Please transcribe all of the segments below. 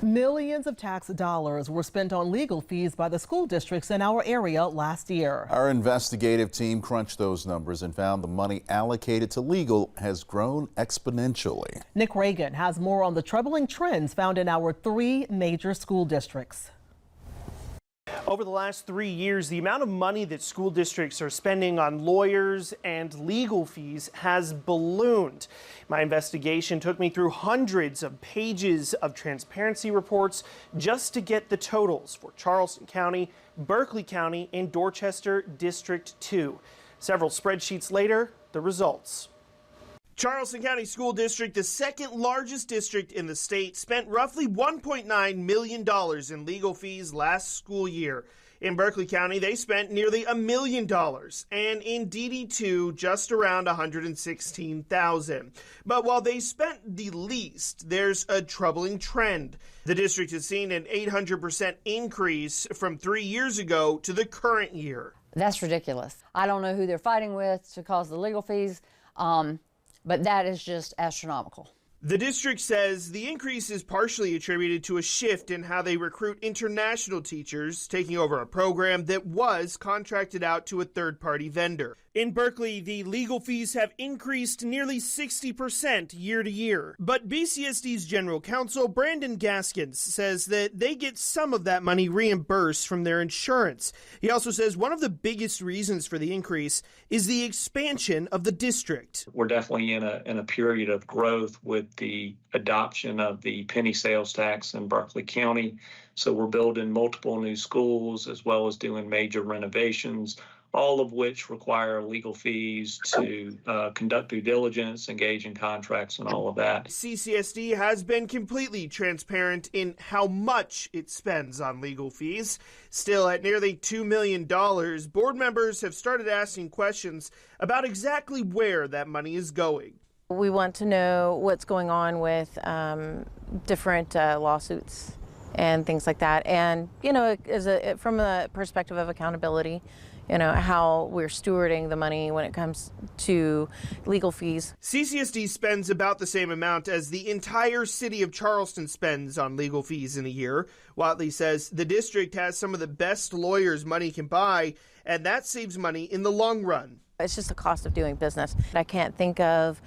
Millions of tax dollars were spent on legal fees by the school districts in our area last year. Our investigative team crunched those numbers and found the money allocated to legal has grown exponentially. Nick Reagan has more on the troubling trends found in our 3 major school districts. Over the last 3 years, the amount of money that school districts are spending on lawyers and legal fees has ballooned. My investigation took me through hundreds of pages of transparency reports just to get the totals for Charleston County, Berkeley County, and Dorchester District 2. Several spreadsheets later, the results. Charleston County School District, the second largest district in the state, spent roughly $1.9 million in legal fees last school year. In Berkeley County, they spent nearly $1 million, and in DD2, just around $116,000. But while they spent the least, there's a troubling trend. The district has seen an 800% increase from 3 years ago to the current year. That's ridiculous. I don't know who they're fighting with to cause the legal fees. But that is just astronomical. The district says the increase is partially attributed to a shift in how they recruit international teachers, taking over a program that was contracted out to a third-party vendor. In Berkeley, the legal fees have increased nearly 60% year to year. But BCSD's general counsel, Brandon Gaskins, says that they get some of that money reimbursed from their insurance. He also says one of the biggest reasons for the increase is the expansion of the district. We're definitely in a period of growth with the adoption of the penny sales tax in Berkeley County. So we're building multiple new schools as well as doing major renovations, all of which require legal fees to conduct due diligence, engage in contracts, and all of that. CCSD has been completely transparent in how much it spends on legal fees. Still, at nearly $2 million, board members have started asking questions about exactly where that money is going. We want to know what's going on with different lawsuits and things like that. And, you know, from a perspective of accountability, you know, how we're stewarding the money when it comes to legal fees. CCSD spends about the same amount as the entire city of Charleston spends on legal fees in a year. Whatley says the district has some of the best lawyers money can buy, and that saves money in the long run. It's just the cost of doing business. I can't think of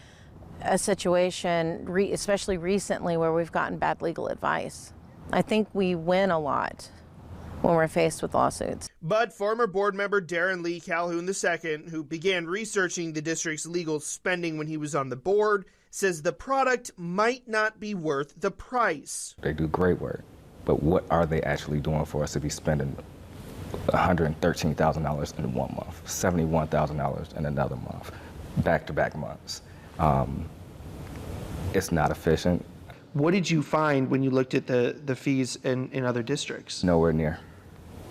a situation, especially recently, where we've gotten bad legal advice. I think we win a lot when we're faced with lawsuits. But former board member Darren Lee Calhoun II, who began researching the district's legal spending when he was on the board, says the product might not be worth the price. They do great work, but what are they actually doing for us to be spending $113,000 in 1 month, $71,000 in another month, back-to-back months? It's not efficient. What did you find when you looked at the fees in other districts? Nowhere near.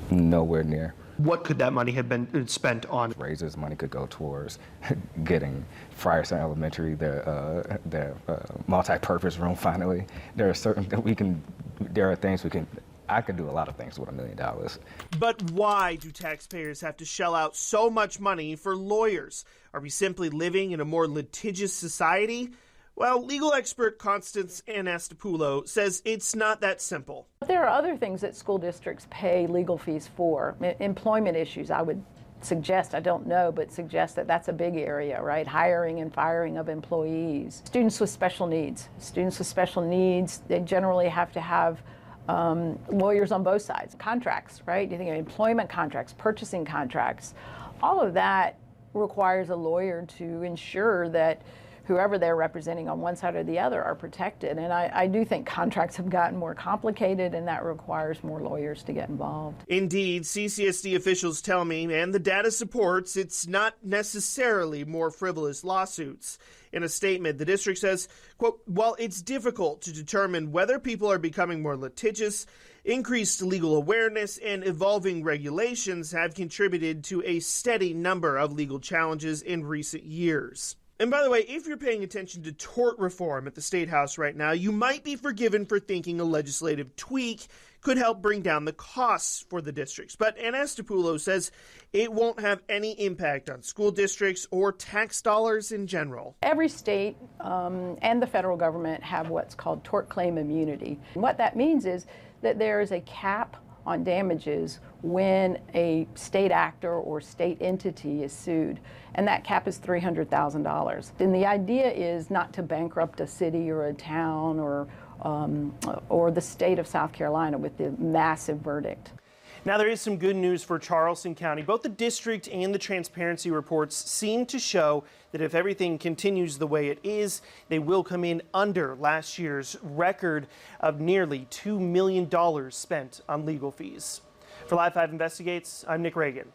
Nowhere near. What could that money have been spent on? Raises money could go towards getting Frierson Elementary their multi-purpose room finally. There are things I could do a lot of things with $1 million. But why do taxpayers have to shell out so much money for lawyers? Are we simply living in a more litigious society? Well, legal expert Constance Anastopoulos says it's not that simple. There are other things that school districts pay legal fees for. Employment issues, I would suggest, I don't know, but suggest that that's a big area, right? Hiring and firing of employees. Students with special needs. Students with special needs, they generally have to have lawyers on both sides. Contracts, right? You think of employment contracts, purchasing contracts. All of that requires a lawyer to ensure that whoever they're representing on one side or the other are protected. And I do think contracts have gotten more complicated, and that requires more lawyers to get involved. Indeed, CCSD officials tell me, and the data supports, it's not necessarily more frivolous lawsuits. In a statement, the district says, quote, while it's difficult to determine whether people are becoming more litigious, increased legal awareness and evolving regulations have contributed to a steady number of legal challenges in recent years. And by the way, if you're paying attention to tort reform at the State House right now, you might be forgiven for thinking a legislative tweak could help bring down the costs for the districts. But Anastopoulos says it won't have any impact on school districts or tax dollars in general. Every state and the federal government have what's called tort claim immunity. And what that means is that there is a cap on damages when a state actor or state entity is sued, and that cap is $300,000. And the idea is not to bankrupt a city or a town or the state of South Carolina with the massive verdict. Now, there is some good news for Charleston County. Both the district and the transparency reports seem to show that if everything continues the way it is, they will come in under last year's record of nearly $2 million spent on legal fees. For Live 5 Investigates, I'm Nick Reagan.